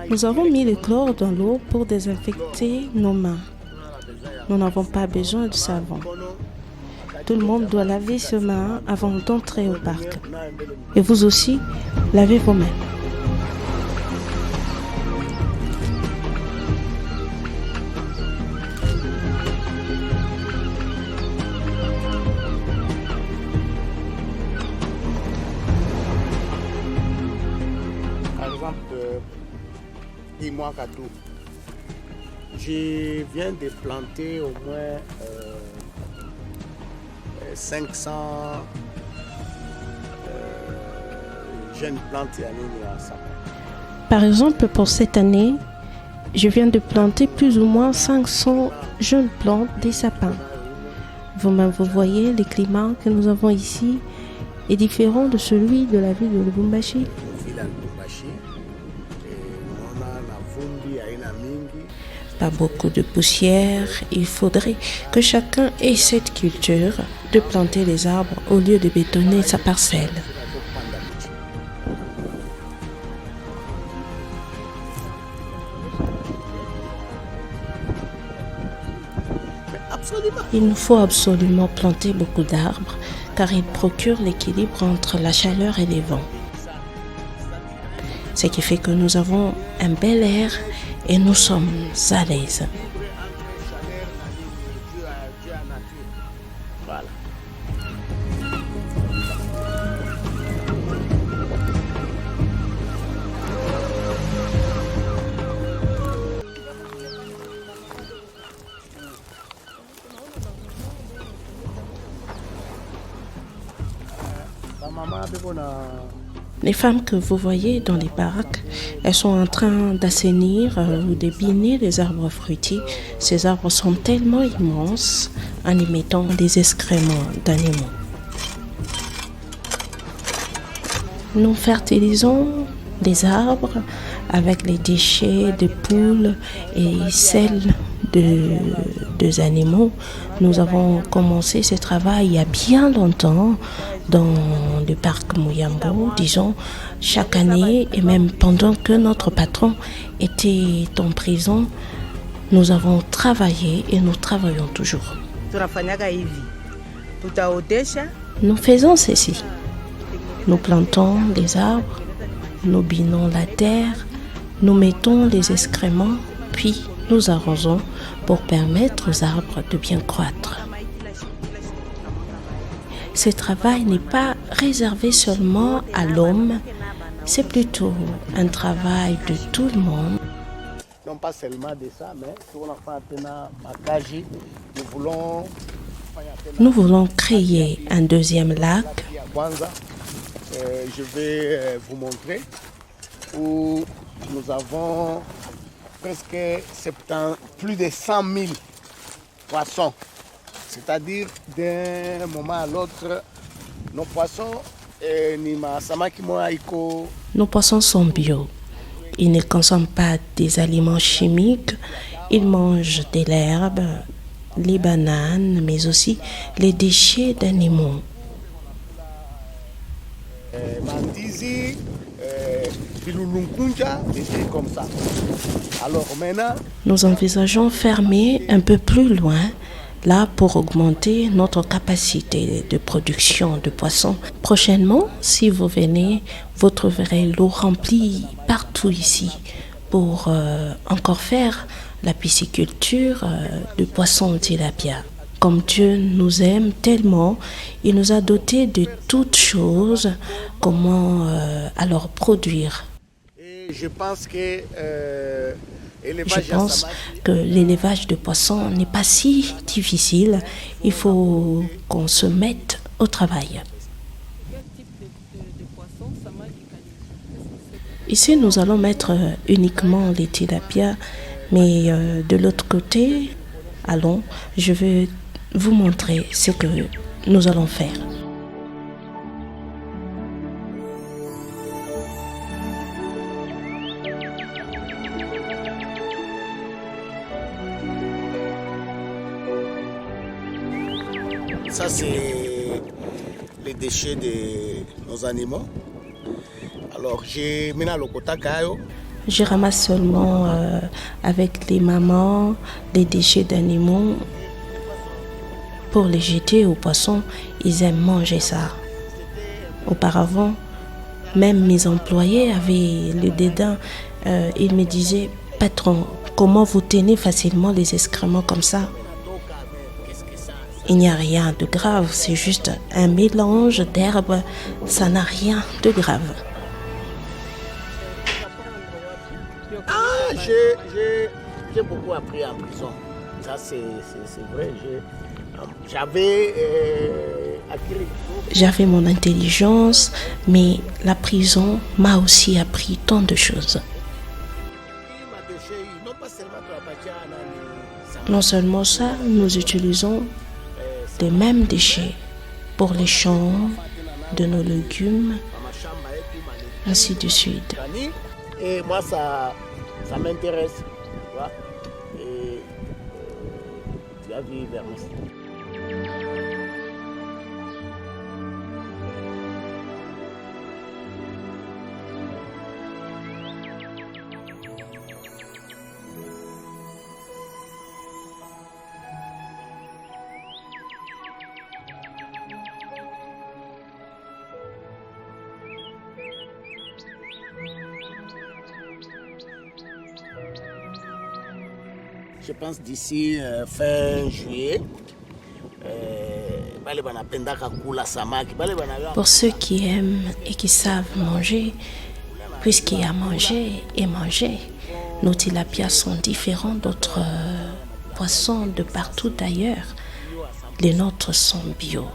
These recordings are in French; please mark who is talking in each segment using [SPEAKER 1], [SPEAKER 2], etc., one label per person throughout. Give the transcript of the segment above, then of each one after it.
[SPEAKER 1] Nous avons mis le chlore dans l'eau pour désinfecter nos mains. Nous n'avons pas besoin de savon. Tout le monde doit laver ses mains avant d'entrer au parc. Et vous aussi, lavez vos mains.
[SPEAKER 2] Par exemple, dis-moi Katou, je viens de planter au moins 500 jeunes plantes à sapin.
[SPEAKER 1] Par exemple, pour cette année, je viens de planter plus ou moins 500 jeunes plantes des sapins. Vous-même, vous voyez, le climat que nous avons ici est différent de celui de la ville de Lubumbashi. Pas beaucoup de poussière. Il faudrait que chacun ait cette culture de planter les arbres au lieu de bétonner sa parcelle. Il nous faut absolument planter beaucoup d'arbres car ils procurent l'équilibre entre la chaleur et les vents. Ce qui fait que nous avons un bel air et nous sommes à l'aise.
[SPEAKER 2] Voilà.
[SPEAKER 1] Les femmes que vous voyez dans les baraques, elles sont en train d'assainir ou de biner les arbres fruitiers. Ces arbres sont tellement immenses en y mettant des excréments d'animaux. Nous fertilisons les arbres avec les déchets de poules et celles des animaux. Nous avons commencé ce travail il y a bien longtemps dans le parc Muyambo, disons, chaque année, et même pendant que notre patron était en prison, nous avons travaillé et nous travaillons toujours. Nous faisons ceci. Nous plantons des arbres, nous binons la terre, nous mettons les excréments, puis nous arrosons pour permettre aux arbres de bien croître. Ce travail n'est pas réservé seulement à l'homme, c'est plutôt un travail de tout le monde.
[SPEAKER 2] Non pas seulement de ça, mais pour
[SPEAKER 1] nous voulons créer un deuxième lac.
[SPEAKER 2] Je vais vous montrer où nous avons presque plus de 100 000 poissons. C'est-à-dire, d'un moment à l'autre, nos poissons,
[SPEAKER 1] nos poissons sont bio. Ils ne consomment pas des aliments chimiques. Ils mangent de l'herbe, les bananes, mais aussi les déchets d'animaux.
[SPEAKER 2] Comme ça. Alors maintenant,
[SPEAKER 1] nous envisageons fermer un peu plus loin, là pour augmenter notre capacité de production de poissons. Prochainement, si vous venez, vous trouverez l'eau remplie partout ici pour encore faire la pisciculture de poissons tilapia. Comme Dieu nous aime tellement, il nous a dotés de toutes choses, comment alors produire.
[SPEAKER 2] Je pense que
[SPEAKER 1] l'élevage de poissons n'est pas si difficile. Il faut qu'on se mette au travail. Ici, nous allons mettre uniquement les tilapia, mais de l'autre côté, allons, je vais vous montrer ce que nous allons faire.
[SPEAKER 2] Ça, c'est les déchets de nos animaux. Alors, j'ai mis le kotakayo.
[SPEAKER 1] Je ramasse seulement avec les mamans les déchets d'animaux pour les jeter aux poissons. Ils aiment manger ça. Auparavant, même mes employés avaient le dédain. Ils me disaient, patron, comment vous tenez facilement les excréments comme ça? Il n'y a rien de grave, c'est juste un mélange d'herbes, ça n'a rien de grave.
[SPEAKER 2] Ah, j'ai beaucoup appris en prison. Ça, c'est vrai. J'avais acquis.
[SPEAKER 1] J'avais mon intelligence, mais la prison m'a aussi appris tant de choses. Non seulement ça, nous utilisons les mêmes déchets pour les champs de nos légumes, ainsi de suite.
[SPEAKER 2] Et moi, ça m'intéresse. Tu vois? Et tu as vu vers ici. Je pense d'ici fin juillet,
[SPEAKER 1] pour ceux qui aiment et qui savent manger, puisqu'il y a manger et manger, nos tilapias sont différents d'autres poissons de partout ailleurs. Les nôtres sont bio.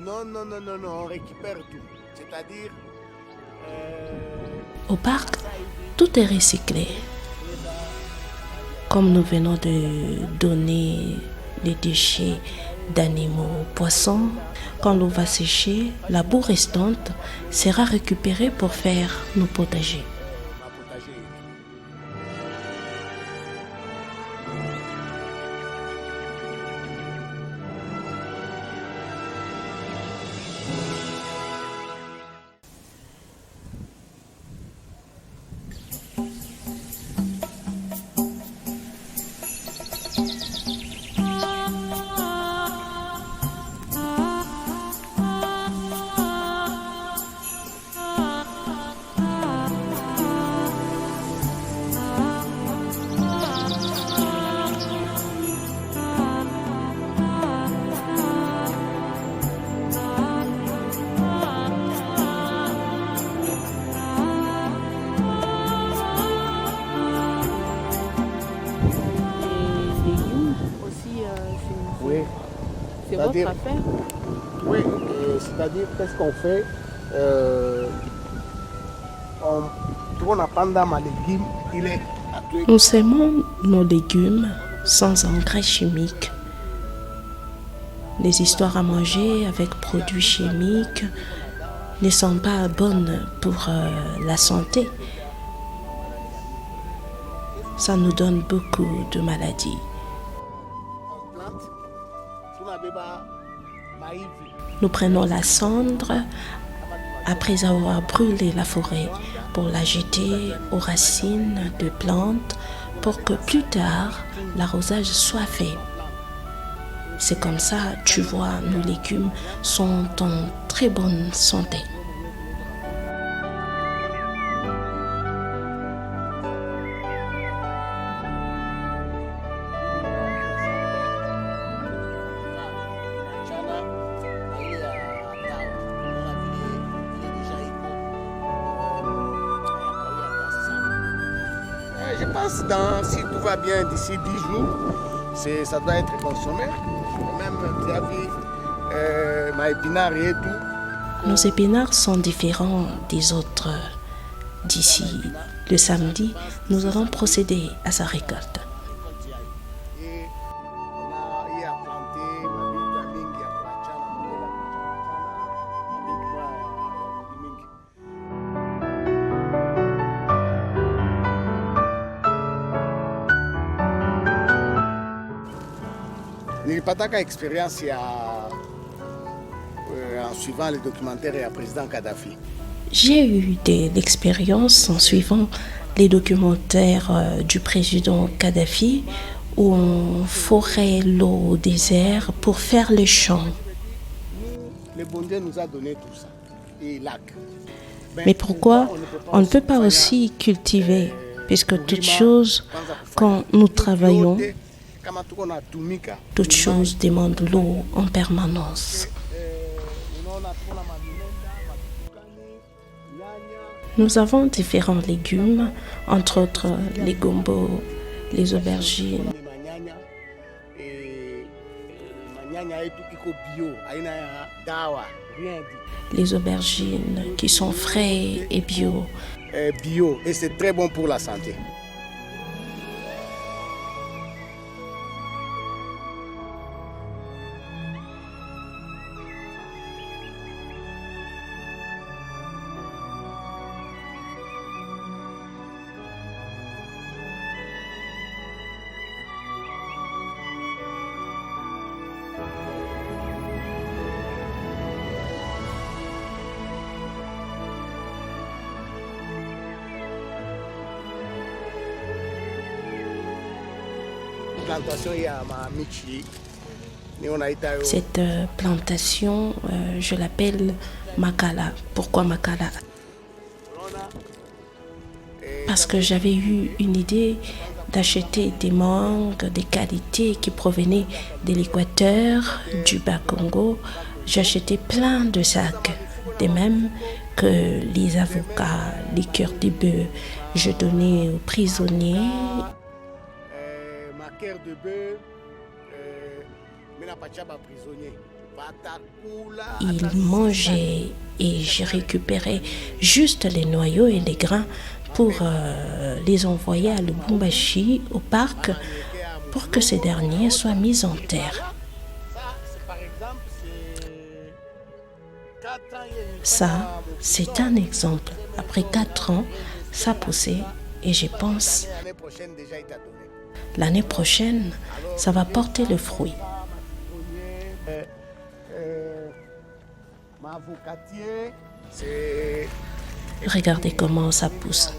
[SPEAKER 2] Non, on récupère tout. C'est-à-dire...
[SPEAKER 1] Au parc, tout est recyclé. Comme nous venons de donner les déchets d'animaux aux poissons, quand l'eau va sécher, la boue restante sera récupérée pour faire nos potagers.
[SPEAKER 2] Oui.
[SPEAKER 3] C'est votre affaire?
[SPEAKER 2] Oui, c'est-à-dire qu'est-ce qu'on fait? On n'a pas de légumes, il est...
[SPEAKER 1] Nous sémons nos légumes sans engrais chimiques. Les histoires à manger avec produits chimiques ne sont pas bonnes pour la santé. Ça nous donne beaucoup de maladies. Nous prenons la cendre après avoir brûlé la forêt pour la jeter aux racines de plantes pour que plus tard l'arrosage soit fait. C'est comme ça, tu vois, nos légumes sont en très bonne santé.
[SPEAKER 2] Je pense si tout va bien d'ici 10 jours, ça doit être consommé. Même tu as vu ma épinard et tout.
[SPEAKER 1] Nos épinards sont différents des autres. D'ici le samedi, nous allons procéder à sa récolte.
[SPEAKER 2] Nilipataka expérience en suivant les documentaires du président Kadhafi.
[SPEAKER 1] J'ai eu de l'expérience en suivant les documentaires du président Kadhafi où on forait l'eau au désert pour faire les champs.
[SPEAKER 2] Le bon Dieu nous a donné tout ça, et lac.
[SPEAKER 1] Mais pourquoi on ne peut pas aussi cultiver, puisque toute chose, quand nous travaillons, toute chose demande l'eau en permanence. Nous avons différents légumes, entre autres les gombos, les aubergines. Les aubergines qui sont frais et bio.
[SPEAKER 2] Bio, et c'est très bon pour la santé.
[SPEAKER 1] Cette plantation, je l'appelle Makala. Pourquoi Makala? Parce que j'avais eu une idée d'acheter des mangues de qualité qui provenaient de l'Équateur, du Bas-Congo. J'achetais plein de sacs, de même que les avocats, les cœurs de bœuf. Je donnais aux prisonniers.
[SPEAKER 2] De bœuf,
[SPEAKER 1] ils mangeaient et j'ai récupéré juste les noyaux et les grains pour les envoyer à Lubumbashi, au parc, pour que ces derniers soient mis en terre. Ça, c'est un exemple. Après 4 ans, ça poussait et je pense l'année prochaine, ça va porter le fruit. Regardez comment ça pousse.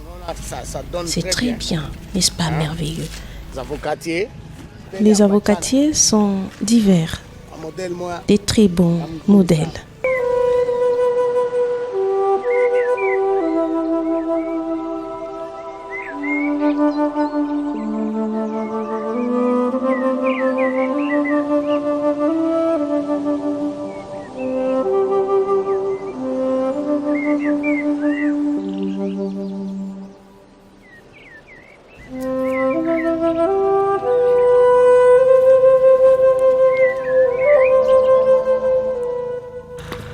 [SPEAKER 1] C'est très bien, n'est-ce pas merveilleux? Les avocatiers sont divers, des très bons modèles.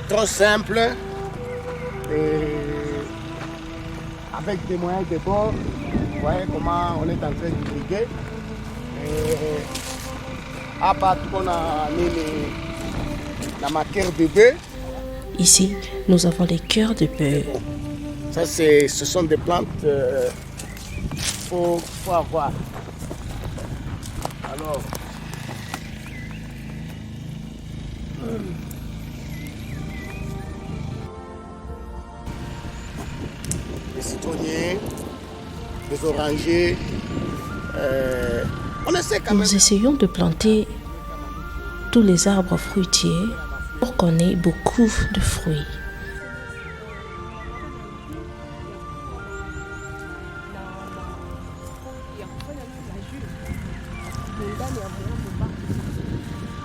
[SPEAKER 2] Trop simple, et avec des moyens de bord. Vous voyez comment on est en train d'irriguer. À part qu'on a mis la matière de bœuf.
[SPEAKER 1] Ici, nous avons les cœurs de bœuf.
[SPEAKER 2] Ça, ce sont des plantes qu'il faut avoir. Alors, les citronniers, les orangers. On essaie quand même.
[SPEAKER 1] Nous essayons de planter tous les arbres fruitiers pour qu'on ait beaucoup de fruits.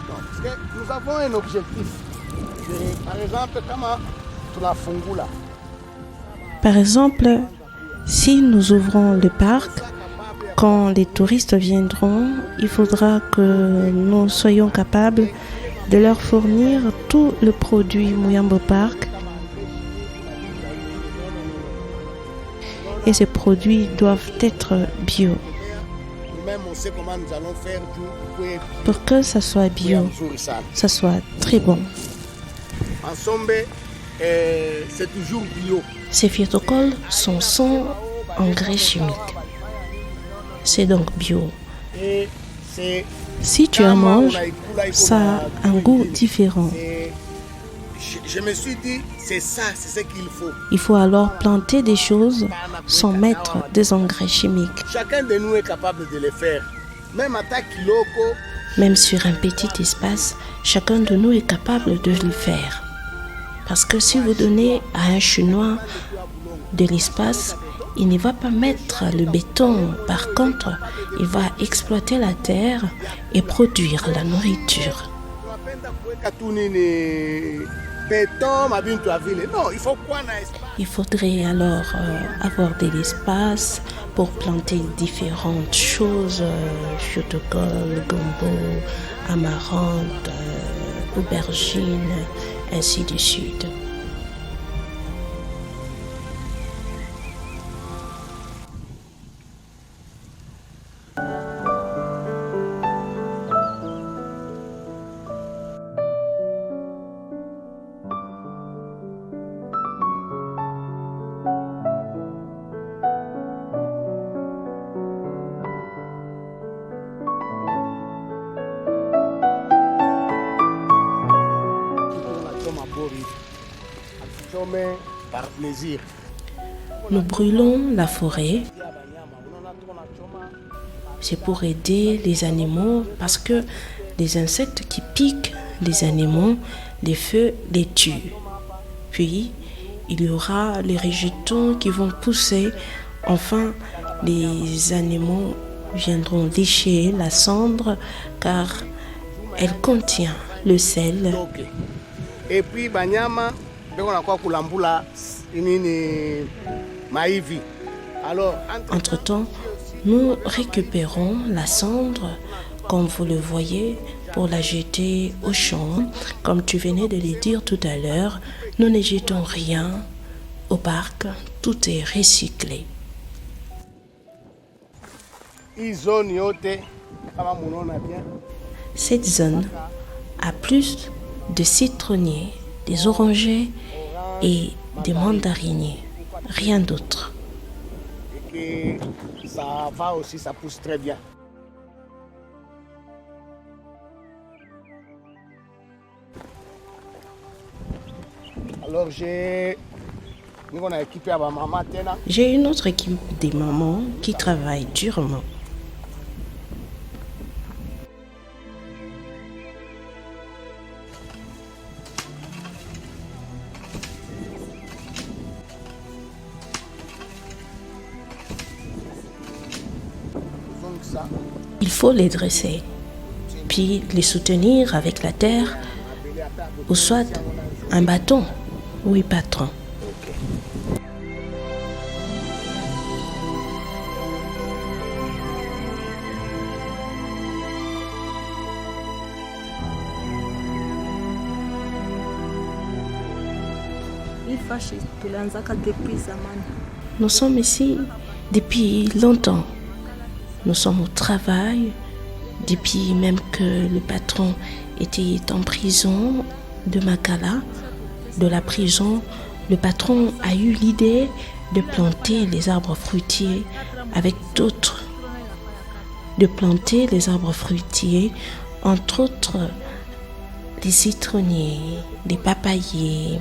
[SPEAKER 2] Parce que nous avons un objectif. Par exemple, comment tu la fongu là.
[SPEAKER 1] Par exemple, si nous ouvrons le parc, quand les touristes viendront, il faudra que nous soyons capables de leur fournir tout le produit Muyambo Park. Et ces produits doivent être bio.
[SPEAKER 2] Nous-mêmes, on sait comment nous allons faire
[SPEAKER 1] pour que ça soit bio, ça soit très bon.
[SPEAKER 2] En somme, c'est toujours bio.
[SPEAKER 1] Ces phytocoles sont sans engrais chimiques. C'est donc bio. Si tu en manges, ça a un goût différent.
[SPEAKER 2] je me suis dit, c'est ça, c'est ce qu'il faut.
[SPEAKER 1] Il faut alors planter des choses sans mettre des engrais chimiques.
[SPEAKER 2] Chacun de nous est capable de le faire. Même à Takiloko.
[SPEAKER 1] Même sur un petit espace, chacun de nous est capable de le faire. Parce que si vous donnez à un Chinois de l'espace, il ne va pas mettre le béton. Par contre, il va exploiter la terre et produire la nourriture. Il faudrait alors avoir de l'espace pour planter différentes choses, chotocol, gombo, amarante, aubergine, ainsi de suite.
[SPEAKER 2] Par plaisir.
[SPEAKER 1] Nous brûlons la forêt. C'est pour aider les animaux parce que les insectes qui piquent les animaux, les feux les tuent. Puis, il y aura les rejetons qui vont pousser. Enfin, les animaux viendront lécher la cendre car elle contient le sel.
[SPEAKER 2] Et puis, banyama,
[SPEAKER 1] entre-temps, nous récupérons la cendre, comme vous le voyez, pour la jeter au champ. Comme tu venais de le dire tout à l'heure, nous ne jetons rien au parc, tout est recyclé. Cette zone a plus de citronniers, des orangers et des mandariniers, rien d'autre.
[SPEAKER 2] Et ça va aussi, ça pousse très bien. Alors j'ai
[SPEAKER 1] une autre équipe de mamans qui travaillent durement. Il faut les dresser, puis les soutenir avec la terre ou soit un bâton. Oui, patron. Nous sommes ici depuis longtemps. Nous sommes au travail depuis même que le patron était en prison de Makala. De la prison, le patron a eu l'idée de planter les arbres fruitiers avec d'autres. De planter les arbres fruitiers, entre autres les citronniers, les papayers.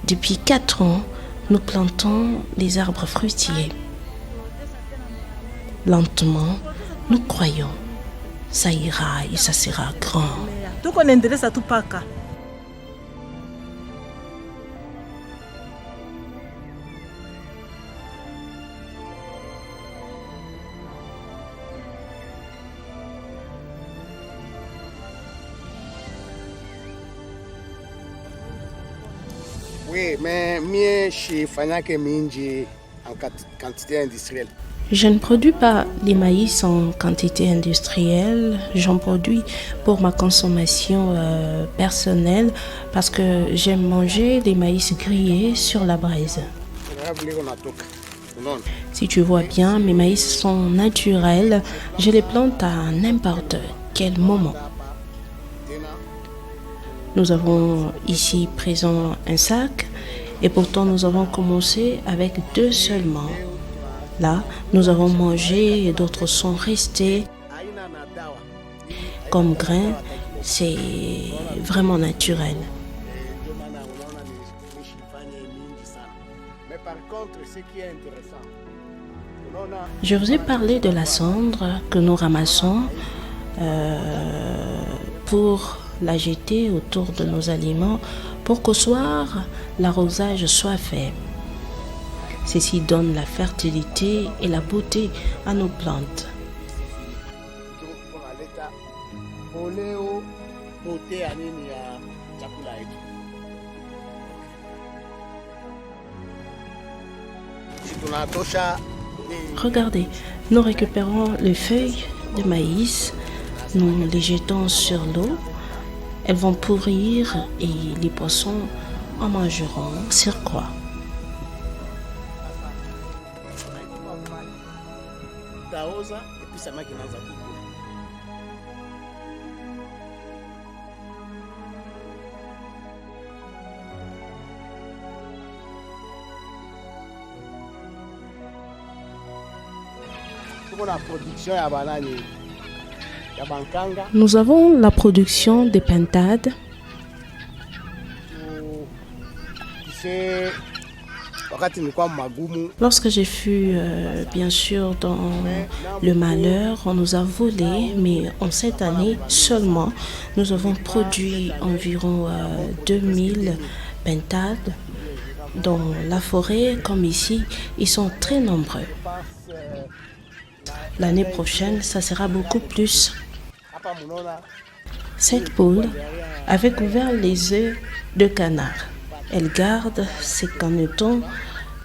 [SPEAKER 1] Depuis 4 ans, nous plantons les arbres fruitiers. Lentement, nous croyons, ça ira et ça sera grand.
[SPEAKER 2] Oui, mais mieux chez Fanyake Minji en quantité industrielle.
[SPEAKER 1] Je ne produis pas les maïs en quantité industrielle, j'en produis pour ma consommation personnelle parce que j'aime manger les maïs grillés sur la braise. Si tu vois bien, mes maïs sont naturels, je les plante à n'importe quel moment. Nous avons ici présent un sac Et pourtant, nous avons commencé avec 2 seulement. Là, nous avons mangé et d'autres sont restés. Comme grain, c'est vraiment naturel.
[SPEAKER 2] Mais par contre, ce qui est intéressant,
[SPEAKER 1] Je vous ai parlé de la cendre que nous ramassons pour la jeter autour de nos aliments pour qu'au soir, l'arrosage soit fait. Ceci donne la fertilité et la beauté à nos plantes. Regardez, nous récupérons les feuilles de maïs, nous les jetons sur l'eau, elles vont pourrir et les poissons en mangeront sur quoi? Nous avons la production des pintades. Lorsque j'ai fui, bien sûr, dans le malheur, on nous a volé, mais en cette année seulement, nous avons produit environ 2000 pintades. Dans la forêt, comme ici, ils sont très nombreux. L'année prochaine, ça sera beaucoup plus. Cette poule avait couvert les œufs de canard. Elle garde ses canetons.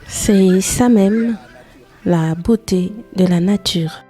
[SPEAKER 1] C'est ça même, la beauté de la nature.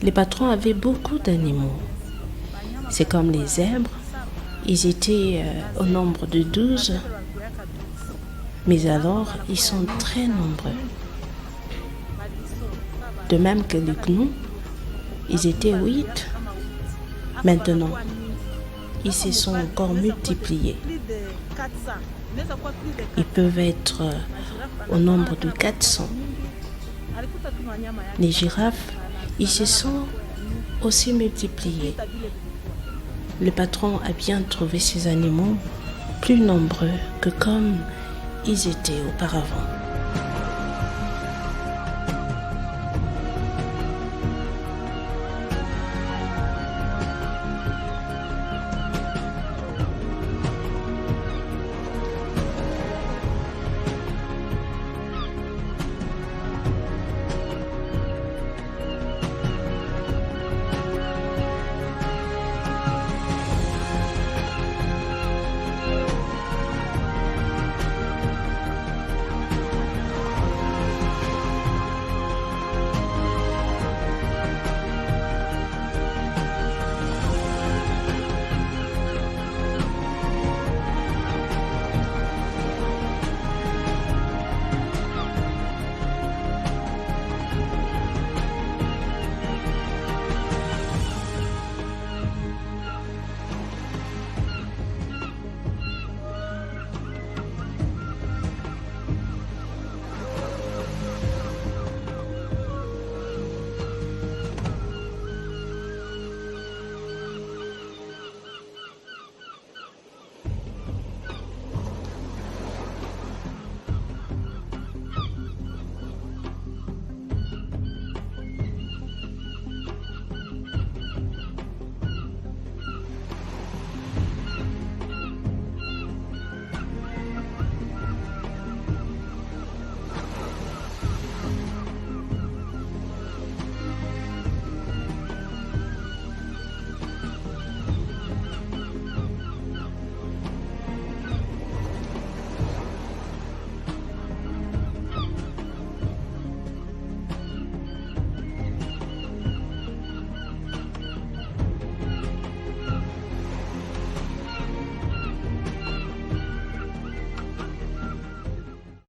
[SPEAKER 1] Les patrons avaient beaucoup d'animaux. C'est comme les zèbres. Ils étaient au nombre de 12. Mais alors, ils sont très nombreux. De même que les gnous, ils étaient 8. Maintenant, ils se sont encore multipliés. Ils peuvent être au nombre de 400. Les girafes, ils se sont aussi multipliés. Le patron a bien trouvé ces animaux plus nombreux que comme ils étaient auparavant.